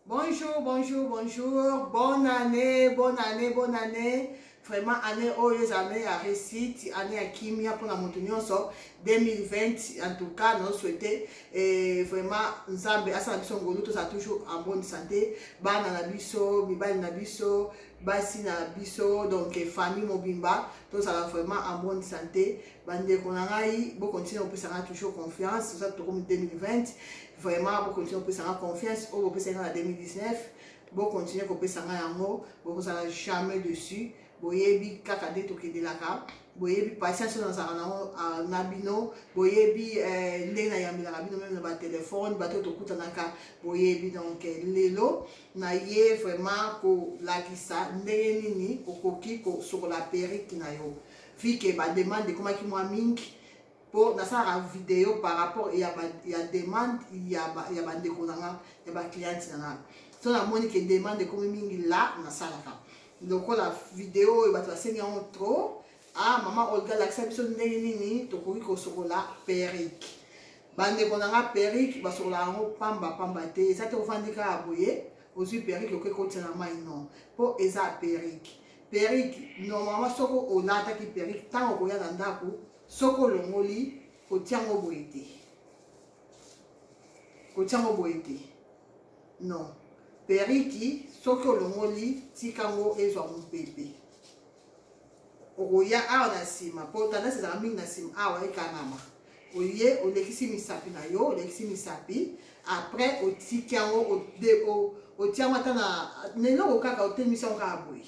Bonjour, bonjour, bonjour. Bonne année, bonne année, bonne année. Vraiment, année heureuse, année à réussite, année à Kimia pour la montagne, 2020. En tout cas, nous souhaitons vraiment, Nzambe, Asanabiso Ngolo, tout ça toujours en bonne santé. Bana Nabiso, Bibali Nabiso, Basi Nabiso, donc famille Mobimba, tout ça vraiment en bonne santé. Bande Konangaï, vous continuez, on peut s'en toujours confiance, tout ça tout comme 2020. Vraiment, vous continuez, on peut s'en confiance, on peut s'en en 2019. Vous continuez, on peut s'en en vous n'allez jamais dessus. Boyebi kakade toke de la ka boyebi patience dans un nabino boyebi lena yamila rabino même na téléphone bato to kutanaka boyebi donc lelo na ye vraiment ko lakisa ndenge nini okoki ko sur la perruque na yo fike ba demande comment ki moi mingi pour na sa vidéo par rapport il y a demande il y a ba ndeko nanga il y a ba client nanga so na moni ke demande comme mingi là na sala ka. Donc la vidéo va passer en trop. Ah maman Olga l'accepte nini to koki ko sokola perruque. Bande konanga perruque ba sokola ngo pamba te. Ça te ofandika aboye. Ozu perruque ko ko tsena mai non. Po eza perruque. Perruque normalement soko olata ki perruque tango ko ya ndako soko longoli ko tiango boyete. Ko tiango boyete. Non. Periki soko longoli tikango ezwa mpepe oya awa na sima po tanda seza mingi na sima awa ekanama oye olekisi misapi na yo olekisi misapi après otikango otiango ata na neloko kaka otemisa ngo kaka boye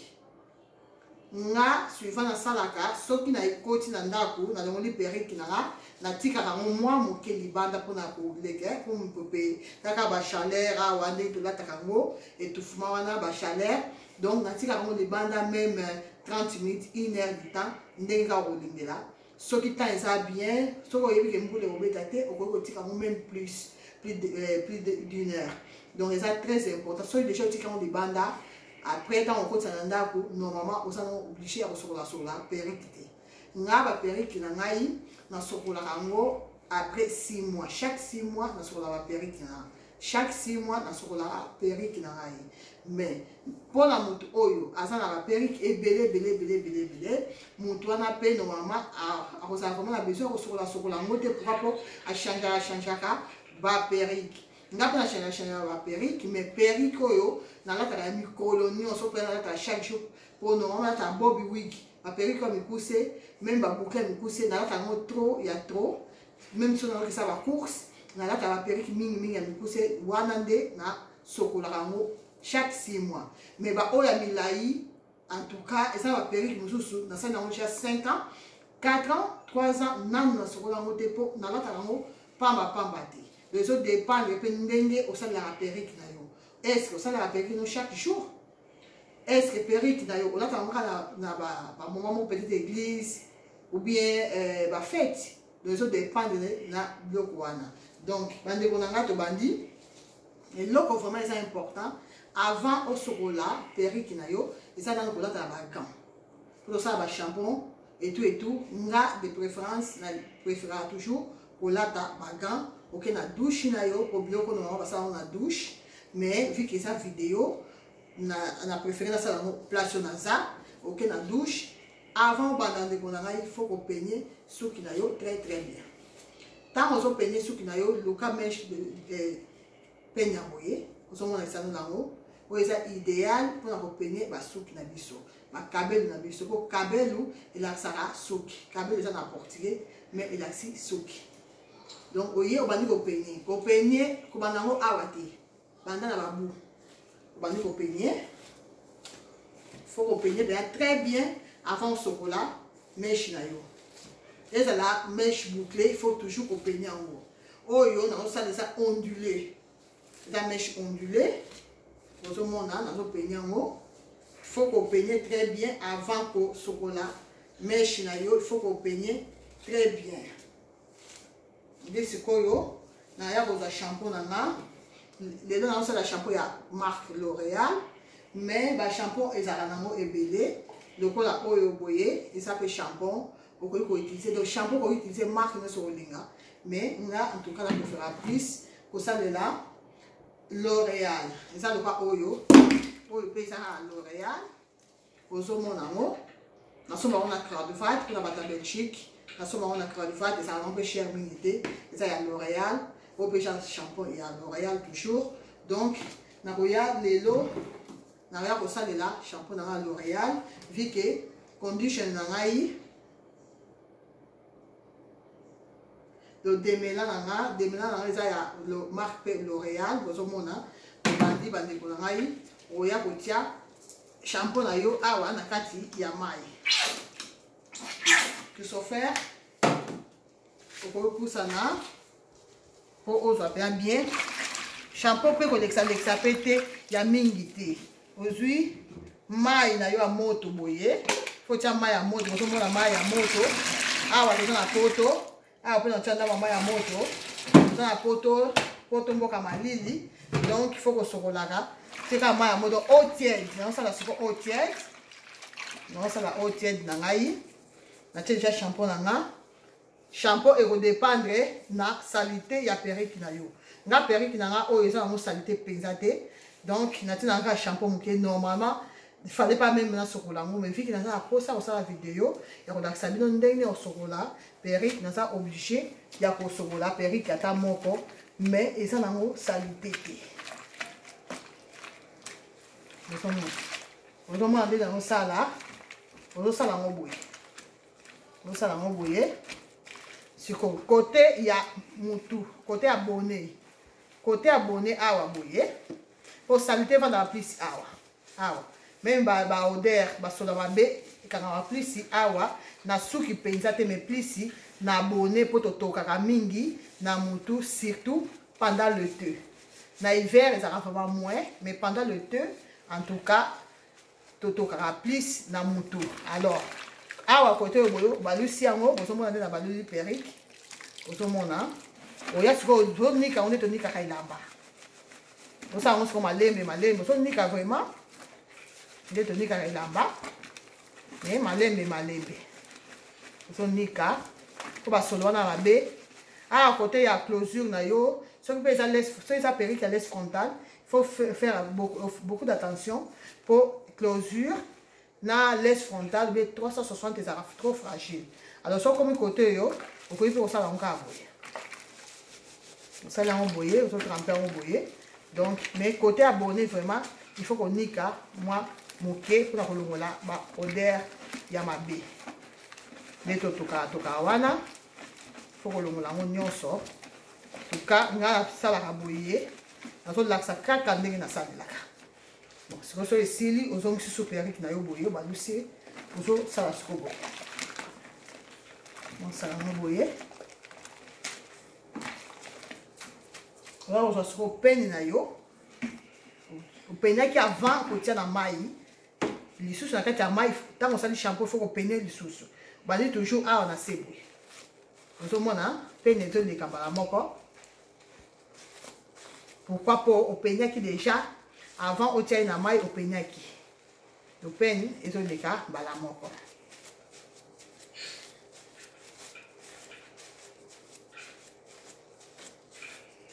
nga suivant na salaka soki na ekoti na ndako na longoli periki nanga na tika kango mwa moke libanda pona ko leke ko mpepe kaka ba chaleur awa ndenge tolata kango étouffement wana ba chaleur donc na tika kango libanda même 30 minutes 1 heure du temps ndenge ka kolingela soki temps eza bien soki oyebi ke mbula obeta te okoki kotika kango même plus d'une heure donc eza très important soki déjà otika kango libanda après tant on continue ndako normalement on s'en obligé à recevoir la perruque nga ba perruque na ngai na sokola kango après 6 mois chaque 6 mois na sokola ba perruque na chaque 6 mois na sokola perruque na ngai mais pour la moto oyo azana ba perruque belé moto wana pe normalement a rosa vraiment a besoin de sokola ngote pour à changer ba perruque nga pa na changer ba perruque mais perruque oyo na la ta microlonie on se prend la chaque jour pour normalement ta bobby wig ma perruque comme poussé même ba boucler me pousser na la ta trop il y a trop même si on a ça va course na la ta perruque mingi me pousser wanande na sokola kango chaque 6 mois mais ba oya milai en tout cas et ça va perruque mususu na ça na on 5 ans 4 ans 3 ans nan na sokola ngote po na la ta kango pamba te les autres dépendent de ndenge au sein de la perruque na yo est-ce que ça la perruque chaque jour est-ce que perruque na yo on a na ba moment petite église ou bien ba fête les autres dépendent na bloko wana donc bande konanga to bandi et loko vraiment c'est important avant au sokola perruque na yo et ça dans kolata ba gants pour ça ba shampoing et tout nga de préférence na préféra toujours kolata ba gants ok na douche na yo pour biloko normalement ça on a douche mais vu que ça vidéo na préféré na ça place na ça ok na douche avant bandande konanga il faut qu'on peigne souki na yo très bien tant on peigner souki na yo le cas mèche de peigne boye on mona ça nango o eza idéal pour na peigner ba souki na biso ba kabelu na biso ko kabelu il a ça souki kabelu ça na portugais mais il a si souki donc oye obandi ko peigner ko banango awate banda na babu obandi ko peigner faut qu'on peigne bien très bien avant sokola mèche na yo et la mèche bouclée il faut toujours qu'on peigne en haut oyo na ça les a ondulé la mèche ondulée aux monde na peigner en haut faut qu'on peigne très bien avant que sokola mèche na yo il faut qu'on peigne très bien de ce koyo na ya rosa shampoo na nga les deux na ça la shampoo ya marque L'Oréal mais ba shampoo ezala nango ebele lokola oyo boye et ça peut shampoo on peut utiliser donc shampoo qu'on utilise marque no so linga mais nga en tout cas la préfère plus que ça de là L'Oréal. Et ça, le quoi, Oyo. Oyo, paye ça à L'Oréal. Ozo, mon amour. Nous sommes en accord de fête, pour la bataille Belgique. Nous sommes en accord de fête, et ça a un peu cher minité. Et ça, il y a L'Oréal. Au péché shampoing, il y a L'Oréal toujours. Donc, nous regardons les lots. Nous regardons ça, là, shampoing dans L'Oréal. Vu que, condition dans le démêlant dans il y a le marque L'Oréal. Vous avez bandi bandi pour l'angaï. Ou ya kotia shampoing na yo awa na kati ya mai. Que so faire pour ça na pour ozo bien shampoing peut ko lexa pété ya mingi té. Ozui mai na yo a moto boye. Faut tia mai ya moto, ko mona mai ya moto. Awa les na poto. Awa pe na tia na mai ya moto. Na poto mboka malili. Donc il faut que ce là c'est comme moi mode eau tiède non ça la c'est eau tiède non ça la eau tiède na ngai na déjà shampoing na nga shampoing et va dépendre na salité ya perruque na yo na perruque na nga o eza na salité pesate donc na tina nga shampoing muke normalement il fallait pas même na sokola ngo mais vu que na za pour ça la vidéo et on a sabino ndenge o sokola perruque na za obligé ya ko sokola perruque ata moko mais eza na ngo salité te. Vous demandez dans ça là, vous ça là vous ça là sur côté il y a moutou, côté abonné awa boye, pour salité va dans plus awa, même ba odeur ba soda ba be quand on va plus awa na souki penzate mais plus na abonné pour totoka mingi na moutou surtout pendant le temps. Na hiver ça va faire moins mais pendant le temps en tout cas toto kara plus na mutu alors awa côté boyo balusi yango bozomona na balusi perruque bozomona oya siko zonika on est tonika kailamba bosa on se comme malembe so nika vraiment nde tonika kailamba mais malembe so nika ko ba solo na babe awa côté ya closure na yo so que ça laisse ça perruque à laisse frontale. Il faut faire beaucoup d'attention pour closure. Na laisse frontale, mais 360 c'est trop fragile. Alors, sur comme côté, vous pouvez faire ça encore boyer. Ça là on boyer, vous tremper on boyer. Donc, mais côté abonné vraiment, il faut qu'on nique moi moqué pour la longola, ba odeur yamabe. Mais toka wana, faut que longola on nyonso. En tout cas, on a ça la boyer. On a ça kaka ndenge na sala laka. Bon, c'est que ici, on a sur perruque na yo boye, ba lucie, on ça la scobo. On ça la boye. Là, on a sur peine na yo. On peine qui avant qu'on tient na mai. Les sous na kati ya mai, tant on sali shampoo faut qu'on peine les sous. Ba dit toujours on a sebo. On mona peine to de kambala moko. Pourquoi pas au peine qui déjà avant au tient na mai au peine qui. Le peine et to de ka bala moko.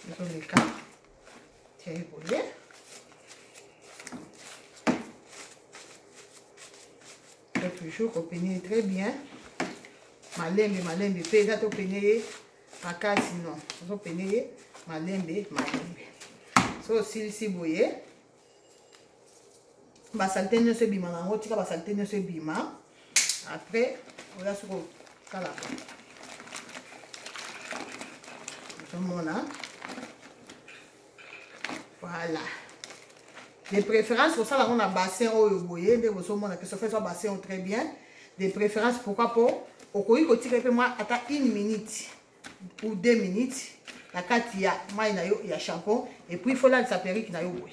Dans le cas, tiens, vous toujours peigner très bien. Malembe, pesa to peigner makasi non. Vous peigner malembe. So si boye. Ba salté ne se bima na ngotika ba salté ne se bima. Après, on va sur kala. Voilà. De préférence, pour ça, là, on a bassin au boyer, de que ça fait soit bassin très bien. De préférence, pourquoi pas, au coin que moi, attends 1 minute ou 2 minutes, la carte, il y a maïnayo, il y a shampoing, et puis il faut là, ça perruque, il y a boyer.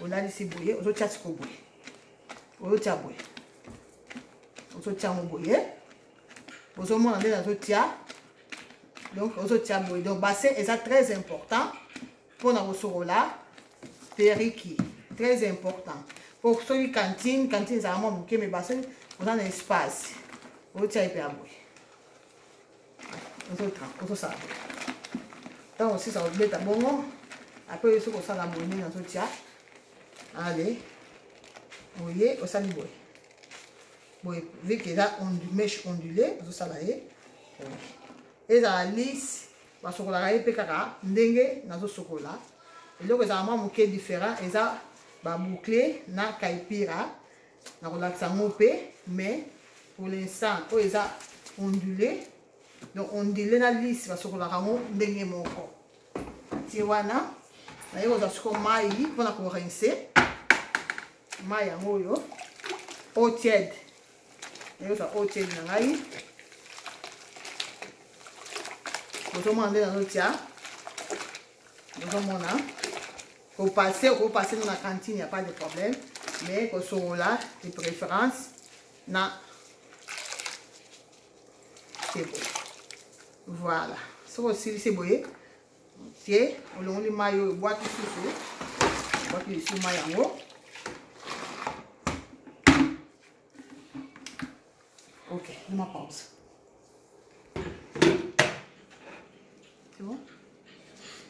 On a laissé boyer, on a tiré ce boyer. On a tiré boyer. On a tiré boyer. On a tiré. Donc, on a tiré boyer. Donc, bassin, c'est très important pour nous là. Perruque, très important. Pour ceux qui cantine, c'est vraiment bouquet, mais bassin, on a un espace. On tient hyper boy. On se ça. Donc aussi, ça va mettre à bon. après ce qu'on ça la bonne dans ce tia. Allez. Vous voyez, au sali boy. Bon, vu qu'il y a une mèche ondulée, vous savez. Et la lisse, parce que la raie pekaka, ndenge nazo chocolat. Et donc, ça a un différent. Et ça, va boucler na kaipira, na relaxer mais pour l'instant, ils ont ondulé. Donc, ondulé na lisse, parce que la raie ndenge moko. Tiwana, na yo za suko mai, pour na rincer. Mai ya moyo, eau tiède. Et ça eau tiède na ngai. Vous demandez dans le tia. Vous demandez. Vous passez dans la cantine, il n'y a pas de problème. Mais vous serez là, de préférence, na. C'est bon. Voilà. Ce aussi, c'est bon. Tiens, on a le maillot, boîte ici. Boîte ici, maillot. Ok, je m'en pause. C'est bon?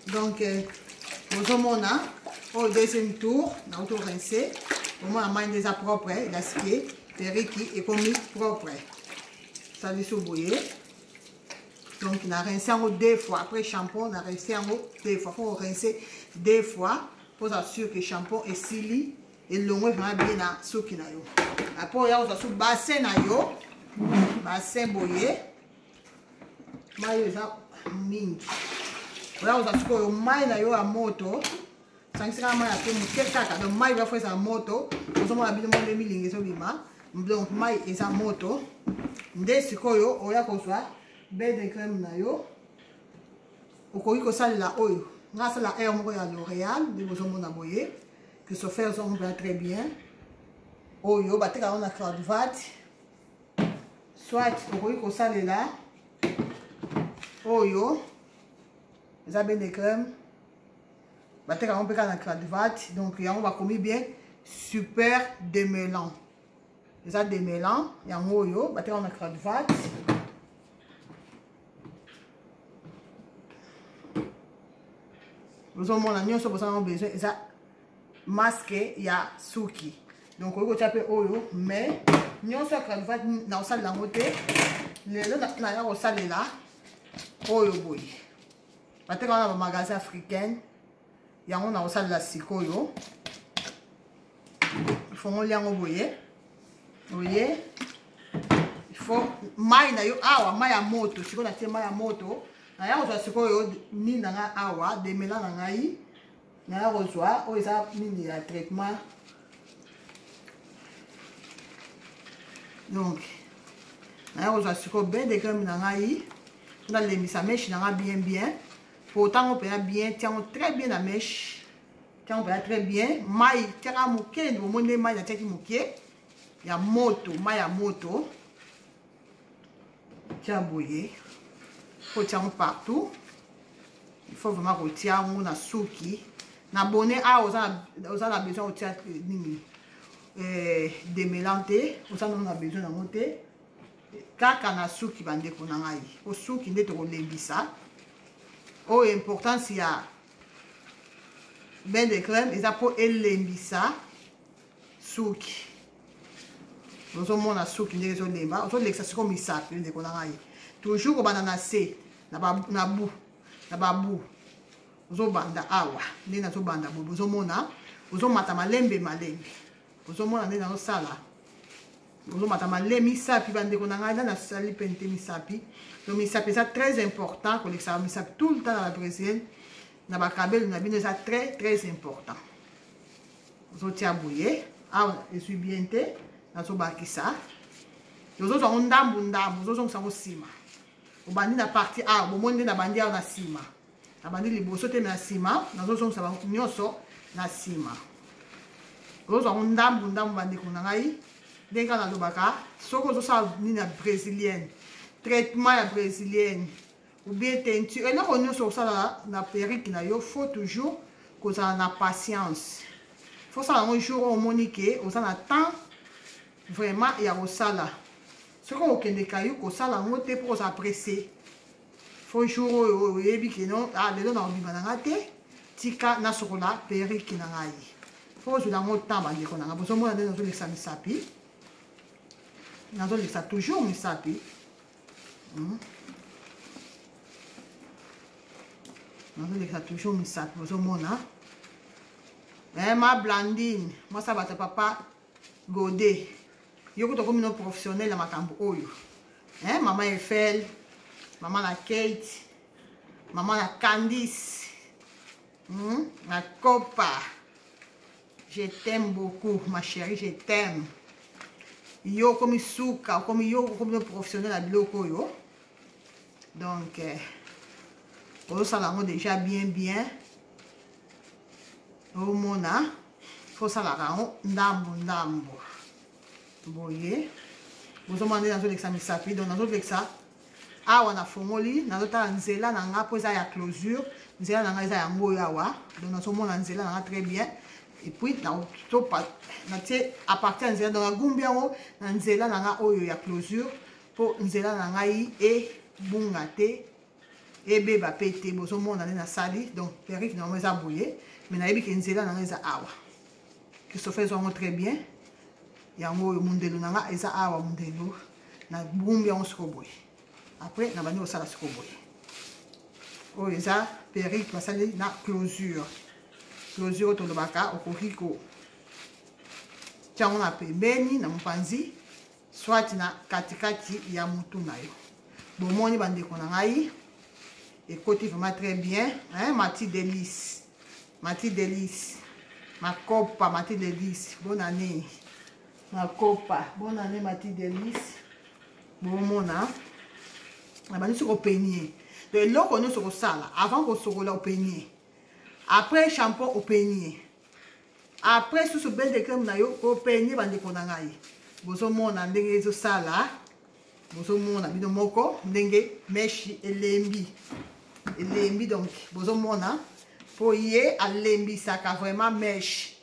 Donc, nous avons au deuxième tour, nous avons rincé. Nous avons déjà propre, il a skié, Periki et commis propre. Ça veut se bouillir. Donc, on a rincé en haut 2 fois. Après shampoing, on a rincé en haut 2 fois. Il faut rincer 2 fois pour s'assurer que le shampoing est sili et le long est bien dans ce qu'il y a. Après, on a le bassin. Bassin boyé. Mayo za mingi. Là on a ce que mai na yo a moto. Sangisika mai a te mukeka donc mai va faire sa moto. Nous sommes habitués de milingi so bima. Donc mai est sa moto. Nde sikoyo oya ko swa be de crème na yo. Okoki ko sala la oyo. Grâce à la air moko ya L'Oréal, de vous mona boyé que se faire sont très bien. Oyo bateka on a cravate. Soit okoki ko sala là. Oyo, les abés de crème, on peut faire la cravate, donc on va commis bien super démêlant. Les abés démêlant, il y a un oyo, on a cravate. Nous avons besoin de masque, il y a souki. Donc on va faire oyo, mais nous avons cravate, nous avons la montée, les autres, nous avons là. Oyo boy. Parce qu'on a un magasin africain. Il y a un salle de sikoyo. Il faut un lien au boyer. Vous voyez? Il faut maï na yo awa maï à moto. Si on a tiré maï à moto, na ya reçoit sikoyo ni na awa de mélange na ngai. Na ya reçoit o isa ni ya traitement. Donc na ya reçoit sikoyo ben de crème na ngai. On a les mis sa mèche bien. Pourtant, on peut bien, tiens très bien la mèche. Tiens, on peut très bien. Maï, tiens à mouké, nous avons des maïs qui mouké. Il y a moto, maï à moto. Tiens, bouillé. Il faut tiens partout. Il faut vraiment que tiens, on a souki. Na bonnet, on a besoin de tiens démélanté. On a besoin de monter. Kaka na souki bande kuna ngai o souki nde to lembisa o important si ya ben de crème eza po elembisa souki ozo mona souki nde zo lemba ozo lekisa siko misapi nde kuna ngai toujours bana na se na babu ozo banda awa nde na zo banda bobo ozo mona ozo mata malembe ozo mona nde na zo sala. Vous avez misapi bandeko na ngai na sali pente misapi. Donc misapi c'est très important que ça misapi tout le temps dans la brésilienne. Na ba kabel na bino c'est très important. Vous tia bouiller. Ah, je suis bien té na so bakisa. Vous autres on ndambu vous autres ça sima. Au bandi na partie ah, au monde na bandi na sima. Na bandi liboso te na sima, na so ça va nyoso na sima. Vous autres on ndambu bandeko na ngai. Dès qu'on a le baca, ce que ça ni la brésilienne, traitement la brésilienne, ou bien teinture. Et là, on est sur ça, la perruque, il faut toujours que ça ait la patience. Il faut ça un jour au monique, on s'en attend vraiment, il y a ça là. Ce qu'on a des cailloux, qu'on ça la monter pour s'apprécier. Il faut un jour, il y a non, ah, les gens ont dit, tika na sokola periki na ngai faut je lango tamba ndeko na nga bozo mona nde nazolekisa misapi nazolekisa toujours misapi nazolekisa toujours misapi bozo mona ma Blandine moi ça va te papa Godé yo ko to comme no professionnel na makambo oyo maman Eiffel maman la Kate maman la Candice la Copa je t'aime beaucoup ma chérie je t'aime yo comme souka comme yo comme no professionnel à biloko yo donc on ça là déjà bien au mona faut ça là ndambo boye bozo mande nazo lekisa misapi donc nazo lekisa awa na fongoli nazo tala nzela na nga po eza ya closure nzela na nga eza yango yawa donc nazo mona nzela na nga très bien et puis na tie à partir nzela donc agumbi yango na nzela na nga oyo ya closure po nzela na ngai e bunga te ebeba pe te bozo mona nde nasali donc perike nango eza boye mais nayebi ke nzela na nga eza awa Christophe ezwango très bien yango oyo mundelo na nga eza awa mundelo na bumbi yango siko boye après na bandi kosala siko boye oyo eza perike basali na closure tolobaka okoki ko tiango na pembeni na mopanzi soit na katikati ya mutu na yo bomoni bandeko na ngai ekoti vraiment très bien Mati Délice ma copa Mati Délice bonne année ma copa bonne année Mati Délice bomona na bandi soko peigner donc eloko nyonso kosala avant kosokola opeigner après shampoing opeigner après susu bain de crème na yo opeigner bandeko na ngai bozomona ndenge ezosala bozomona bino moko ndenge meshi elembi donc bozomona po ye alembisaka vraiment mesh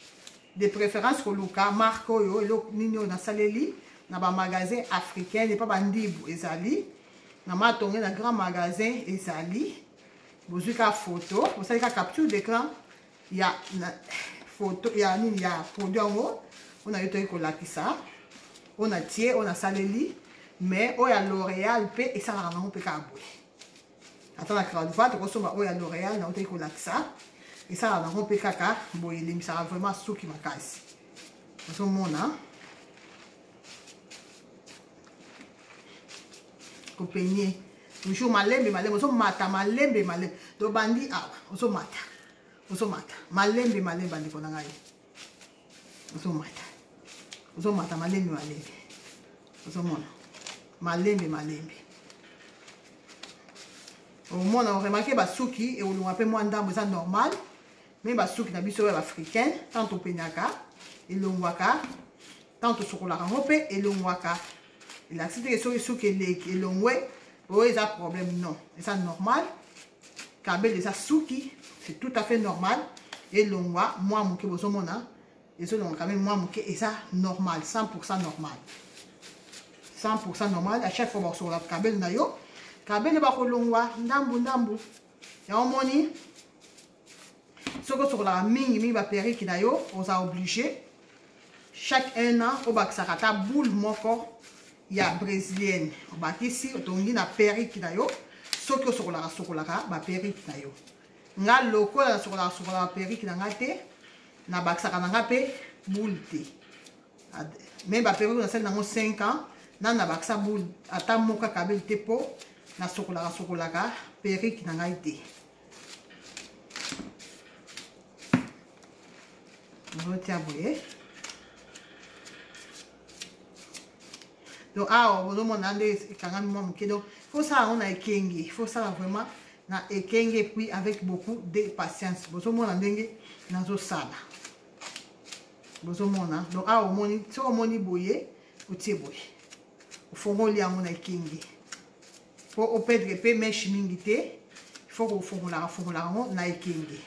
de préférence koluka marque oyo eloko nini oyo nasaleli na bamagasin africain epa bandibu ezali na matonge na grand magasin ezali bozwi ka photo bosali ka capture d'écran ya photo ya nini ya produit yango ona yo toyi kolakisa ona tie ona saleli mais oyo ya L'Oréal mpe esalaka nango mpe kaka boye ata na crowdfund tokosomba oyo ya L'Oréal na otoyi kolakisa esalaka nango mpe kaka boye elemisaka vraiment suki makasi ozomona kopeigner toujours malembe ozomata malembe tobandi awa ozomata malembe bandeko na ngai ozomata malembe ozomona malembe omona oremake basuki eolunga mpe mwa ndambo eza normal me basuki na biso oyo baafricaine tant topenyaka elongwaka tant tosokolaka yango mpe elongwaka elakisi teke soki suki elongwe oyo eza problème non eza normal kabele eza suki c'est tout à fait normal elongwa mwa moke bozomona ezolongwa quand même mwa moke eza normal 100% normal 100% normal à chaque fois bakosokola kabele na yo kabele bakolongwa ndambu yango moni soki osokolaka mingi baperiki na yo oza obligé chaque un an obakisaka ata boule moko ya brésilienne obakisi otongi na periki na yo soki osokolaka baperiki na yo nga lokola nasokolaka periki na nga te nabakisaka na nga mpe boule te me baperiki nasali nango 5 ans na nabakisa boule ata moka kabeli te mpo nasokolaka periki na ngai te nazotia boye donc awa bozomona nde ekangami mwa moke donc faut sala yango na ekenge faut sala vraiment na ekenge puis avec beaucoup de patience bozomona ndenge nazosala bozomona donc awa omoni soki omoni boye otie boye ofongoli yango na ekenge po opedre mpe meshe mingi te faut kofongolaka yango na ekenge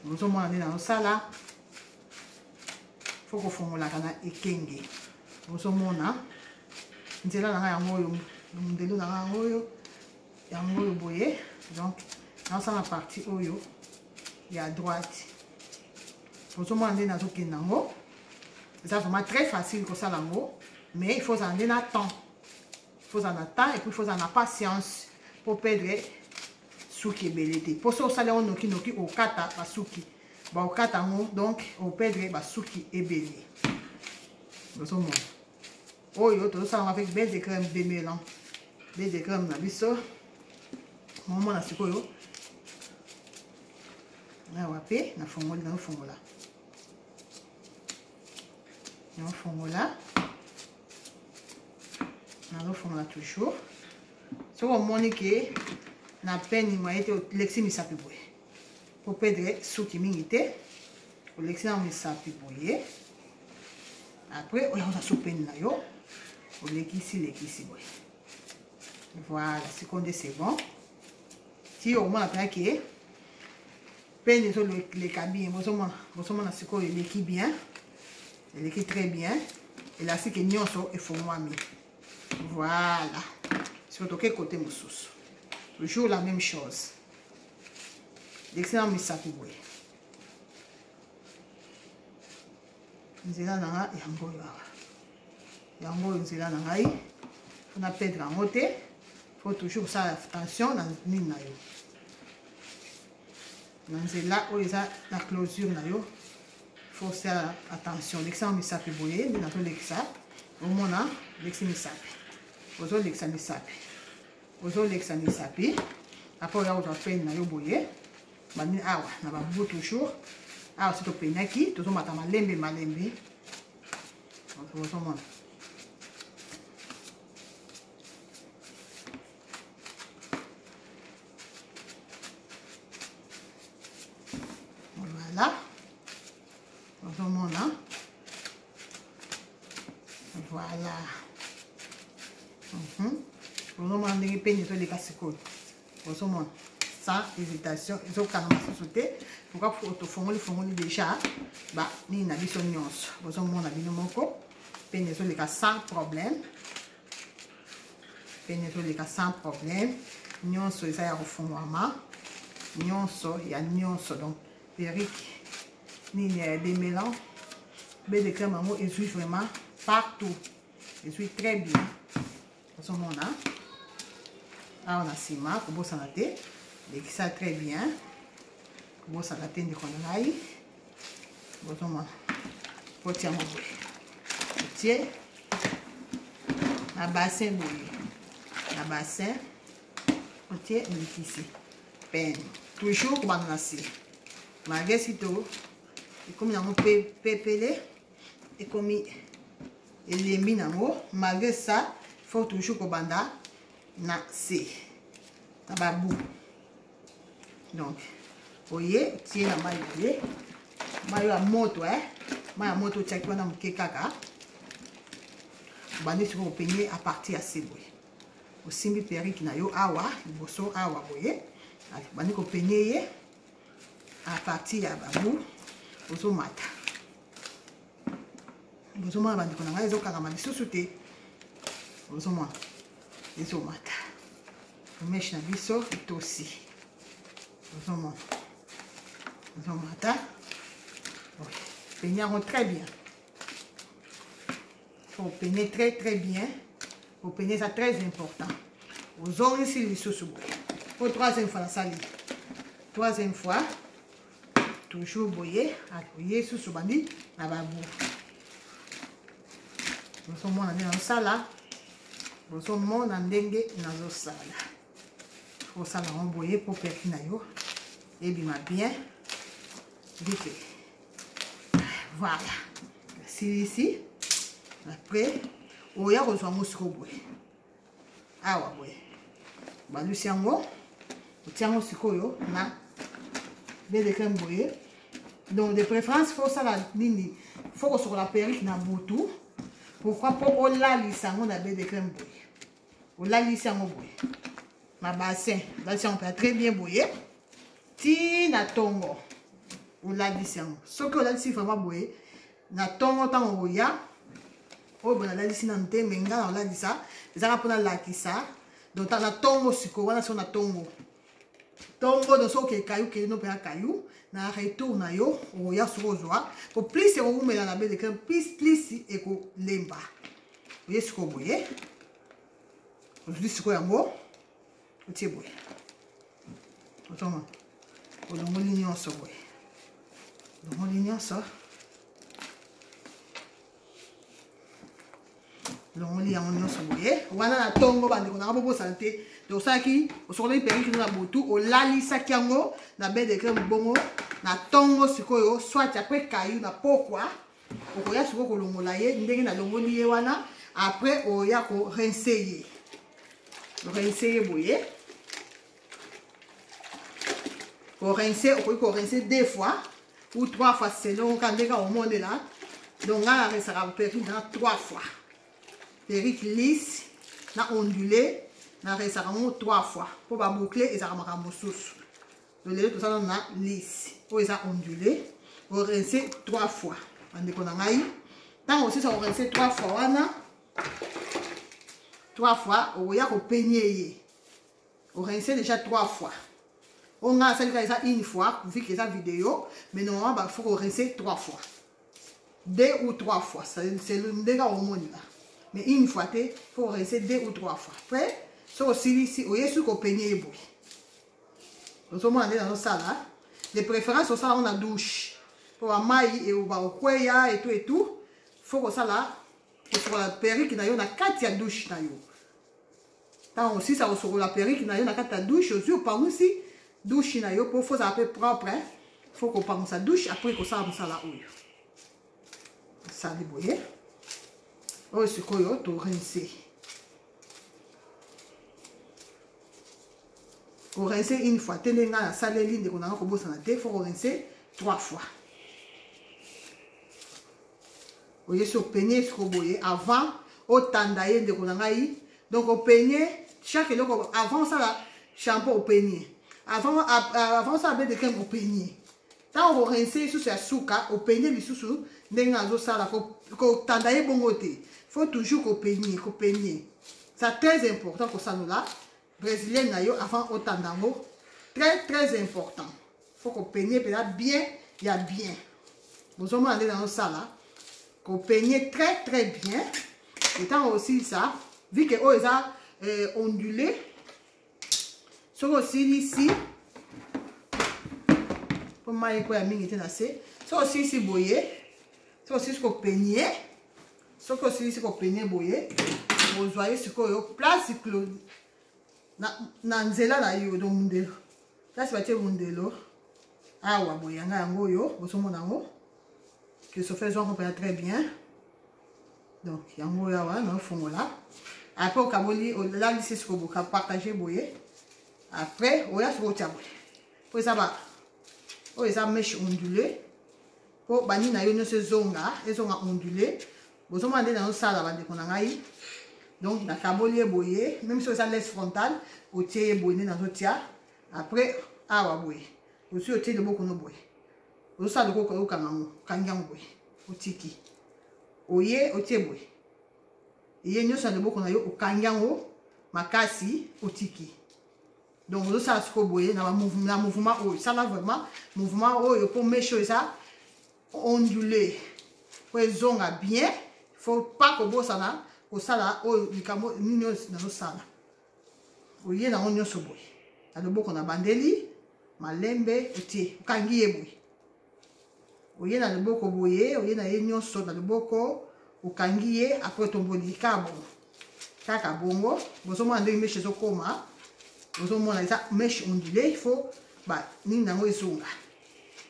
bozomona nde nazosala faut kofongolaka na ekenge bozomona nzela na nga yango oyo mondelo na nga yango oyo boye donc nazosala partie oyo et à droite. Pour ce moment, on a c'est vraiment très facile que ça mais il faut en donner un temps. Il faut en attendre et puis il faut en avoir patience pour perdre souki belete. Pour ça, on a noki au kata ba souki. Ba au kata donc au perdre ba souki et belé. Oh yo, tout ça avec baie de crème de mélange. Baie de crème na biso. Maman na siko yo. Na wape na fongola na fongola. Na fongola. Na fongola toujours. So on monique na peine moi été lexi mi sapi boy. Pour perdre souki mingité. Au lexi na mi sapi boy. Après on a soupe na yo. Au lexi boy. Voilà, c'est bon. Si au moins après que peine sur les cabines, vous avez ce l'équipe bien, l'équipe très bien, et là c'est que nous sommes et faut moi voilà. Sur quel côté mon sauce. Toujours la même chose. L'excellent misapi boy. Nzela nanga yango yawa. Yango nzela nanga yi. On a perdre en haute. Faut toujours ça attention dans nina yo. Dans là où il y a la closure na yo. Faut faire attention. L'excellent misapi boy, dans tout l'exa. Au moins l'excellent misapi. Ozo l'excellent misapi. Ozo l'excellent misapi. Après on va faire na yo boy. Bani awa na ba bo toujours. Ah c'est au penaki, tout mata malembe. Ozo mon. Voilà. Voilà. On va demander peine sur les cassecoles. Sans hésitation, ils ont carrément sauté. Pourquoi pour te formuler déjà? Bah, ni n'a pas son nyons. Vous avez mon avis de mon corps. Peine sur les cas sans problème. Peine sur les cas sans problème. Nyons, ils sont au fond de nyons, il y a nyons donc périque. Ni des mélanges. Mais de crème amour, ils jouent vraiment partout. Ils jouent très bien. Vous avez mon ah, on a ciment, pour ça la tête. Et ça très bien. Pour ça la tête de connaille. Vous pour tiens mon bouille. Tiens. La bassin bouille. La bassin. On tient ici. Peine. Toujours comme on a si. Malgré si tout. Et comme on a pépélé. Et comme il est mis en haut. Malgré ça, il faut toujours qu'on banda. Na C. Na babou. Donc, vous voyez, tiens la maille. Maille à moto, hein. Maille à moto, tchèque, on a un kaka. Bani sur le peigné à partir à C. Au simbi périque na yo awa, bosso awa, vous voyez. Bani ko peigné à partir à babou. Bosso mata. Bosso mata, bani ko na nga, ezo kakamani sous-souté. Bosso mata. Les omata. Le mèche na biso est aussi. Les omata. Peignons très bien. Il faut peigner très bien. Pour peigner, c'est très important. Vous aurez ici le sauce. Pour troisième fois la saline. Troisième fois. Toujours bouiller. Bouiller sous ce bandit. La babou. Nous sommes dans ça là. Vous avez mon andenge nazo sala. Faut ça la envoyer pour faire yo. Et bien vite. Voilà. Ici. Après, on y a reçu un moussou. Ah ouais. Bah Luciango, on tient au sucre na de crème bouillée. Donc de préférence faut ça la nini. Faut que sur la perruque na boutou. Pourquoi pour on la lisango na de crème bouillée. On la lisango bouillée. Ma bassin, là si on peut très bien bouillir. Tina tongo. On la lisango. Ce que là si vraiment bouillir. Na tongo tango bouilla. Oh bon la lisi na nte menga on la lisa. Les arabes pour la kisa. Donc na tongo siko wana so na tongo. tongo do so ke caillou ke no pe caillou na retour na yo o ya so zoa po plus o umela na be de crème plus e ko lemba o yesu ko boye o dis ko yango o tie boye o toma o longo lignon so boye longo lignon so longoli yango nyonso boye wana na tongo bandeko nanga popo santé tosaki osokoli periki na butu olalisaki yango na bain de crème bongo na tongo sikoyo soit après caillou na pokwa okoya sikoyo kolongola ye ndenge na longoli ye wana après oya ko rincer ye boye ko rincer okoki ko rincer 2 fois ou 3 fois selon quand ndeka omone là donc nga na resaka periki na 3 fois perruque lisse na ondulé na resaka ngo 3 fois pour ba boucler et ça ramaka mosusu le lait tout ça na lisse pour ça ondulé on rincer 3 fois andeko na ngai tant aussi ça on rincer 3 fois wana 3 fois on ya ko peigner ye on rincer déjà 3 fois on a ça une fois vu que ça vidéo mais normalement bah faut rincer 3 fois 2 ou 3 fois c'est le ndeka au monde là. Mais une fois, il faut rester 2 ou 3 fois. Après, c'est aussi ici, vous voyez ce qu'on peut y avoir. Nous sommes dans nos salles. Les préférences, au salon, on a douche. Pour la maille et au baroquoya et tout et tout. Il faut que ça là, pour la perruque, il y a 4 douches. Tant aussi, ça sur la perruque, il y a 4 douches. Aussi, on parle aussi douche. Pour faire ça propre. Il faut qu'on parle sa douche. Après, qu'on ça là. Ça, vous voyez. Oh, c'est quoi, tu rincer. On rince une fois. Tenez la salle ligne de qu'on a encore besoin de il faut rincer 3 fois. Vous voyez, sur peigner, ce qu'on voyait avant, au tandaye de qu'on a eu. Donc, au peigner, chaque loco, avant ça, là, shampoing au peigner. Avant ça, avec des crèmes au peigner. Quand on rince sous sa souka, au peigner, les sous-sous, d'un gazo ça, là, qu'on tandaye bon côté. Faut toujours qu'on peigner. C'est très important pour ça nous là. Brésilien nayo avant au tandango. Très important. Faut qu'on peigne bien, il y a bien. Nous sommes allés dans ça là. Qu'on peigne très bien. Et tant aussi ça, vu que oh ça ondulé. So aussi ici. Pour moi il quoi mingi était assez. So aussi ici boyer. So aussi ce qu'on peigne. Ce que c'est ici qu'on peigner boyer, vous voyez ce que place close. Na nzela na yo do mundelo. Place batie mundelo. Ah wa boyanga yango yo, vous sommes nango. Que se fait on comprend très bien. Donc yango ya wa na fongo là. Après au kaboli là lycée ce que vous partager boyer. Après on ya ce que tu as boyer. Pour ça va. Oh ça mèche ondulée. Pour bani na yo no se zonga, et zonga ondulée. Vous avez dans le salle donc, la cabolier boyer, même si vous avez l'aise frontale, vous avez boyer dans le tia. Après, ah, boyer. Vous avez le beaucoup de boyer. Vous avez le beaucoup de boyer. Vous tiki. Oye, vous avez boyer. Et nous avons beaucoup de kangango, makasi, ou tiki. Donc, vous avez ce que vous boyer dans le mouvement. Ça là vraiment, mouvement, pour mes choses, ondulé. Pour les ongles bien. Faut pas que vous ça au sala au likamo nino dans le sala. Oye na onyo so boy. Alo boko na bandeli, malembe oti kangi eboy. Oye na boko boye, oye na yenyo so na boko ukangi ye après tomboli kabo. Kaka bongo, bozo mo ande meche zo koma. Bozo mo na ça meche ondulé, il faut ba ni nango ezonga.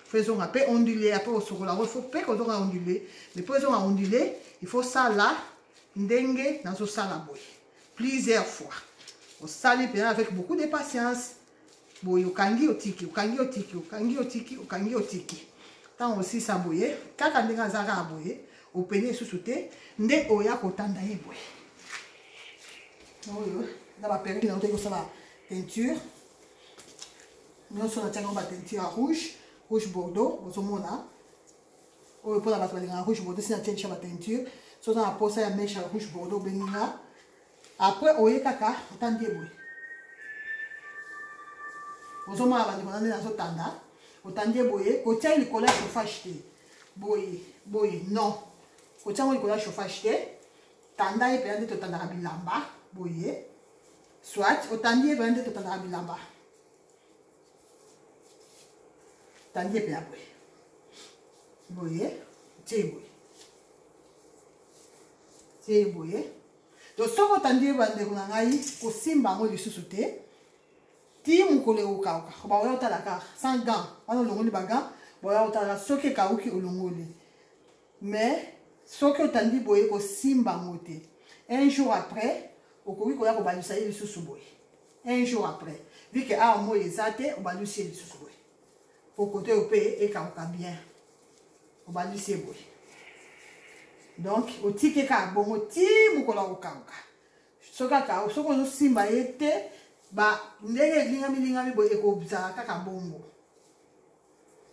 Faisons un peu ondulé, après au sokola, il faut pas qu'on a ondulé. Mais pour qu'on a ondulé, il faut ça là, dengue dans ce sala boy. Plusieurs fois. Au sali avec beaucoup de patience. Boy, au kangi au tiki, au kangi au tiki, au kangi au tiki, au kangi au tiki. Tant aussi ça boye, quand on a zara boye, au peine sous-souté, nde oya kotanda ye boy. Là, ma période, on a la teinture. Nous sommes en train de teinture rouge. Rouge bordeaux, vous avez on peut la battre en rouge bordeaux, c'est la teinture. So on a posé la mèche rouge bordeaux, après on y kaka, attendez oui. ozomona bandeko na nde nazotanda otandi boye kotia likolo ya chauffage te boye non kotia ngo likolo ya chauffage te tanda ye mpenza nde totandaka bilamba boye soit otandi ye mpenza nde totandaka bilamba tandi ye mpenza boye tie boye to soki otandi ye bandeko na ngai kosimba yango lisusu te ti mokolo ekokauka baoya otalaka sans gant wana olongoli bagant boya otalaka soki ekauki olongoli mais soki otandi boye kosimba yango te un jour après okoki koya kobalisa ye lisusu boye un jour après vu ke awa moi eza te obalisi ye lisusu boye po kote oyo mpe ekauka bien obalisi ye boye donc otiki kaka bongo ti mokolo akokauka soki ozosimba ye te ndenge elingami boye ekozala kaka bongo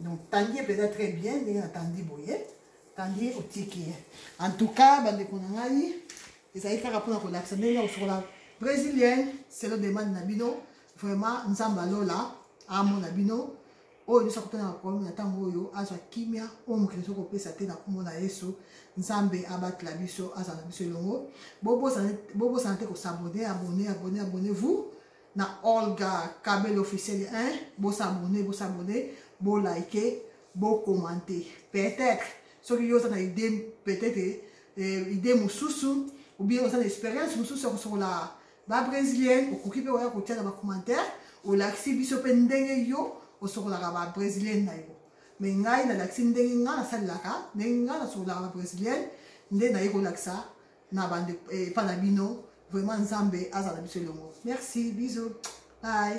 donc tandi ye mpenza très bien ndenge natandi boye tandi ye otiki ye en tout cas bandeko na ngai ezali kaka mpona kolakisa ndenge kosokola brésilienne selo demande na bino vraiment nzambe alola amona bino oyo nyonso akotana baproblème na ntango oyo azwa kimia oyo mokili soki kopesa te na kombo na yesu nzambe abatela biso azala na biso elongo bobosana te kosabone abonnez-vous na Olga Kabel officiel 1 bosabone bolike bokommente peut-être soki yo oza na idée peut-être idée mosusu ou bien oza na expérience mosusu ya kosokola babrésilienne okoki mpe oya kotia na bacommentaire olakisi biso mpe ndenge yo osokolaka babrésilienne na yo mais ngai nalakisi ndenge ngai nasalelaka ndenge ngai nasokolaka babrésilienne nde naye kolakisa na bande epa na bino vraiment nzambe azala biso elongo merci bisous bye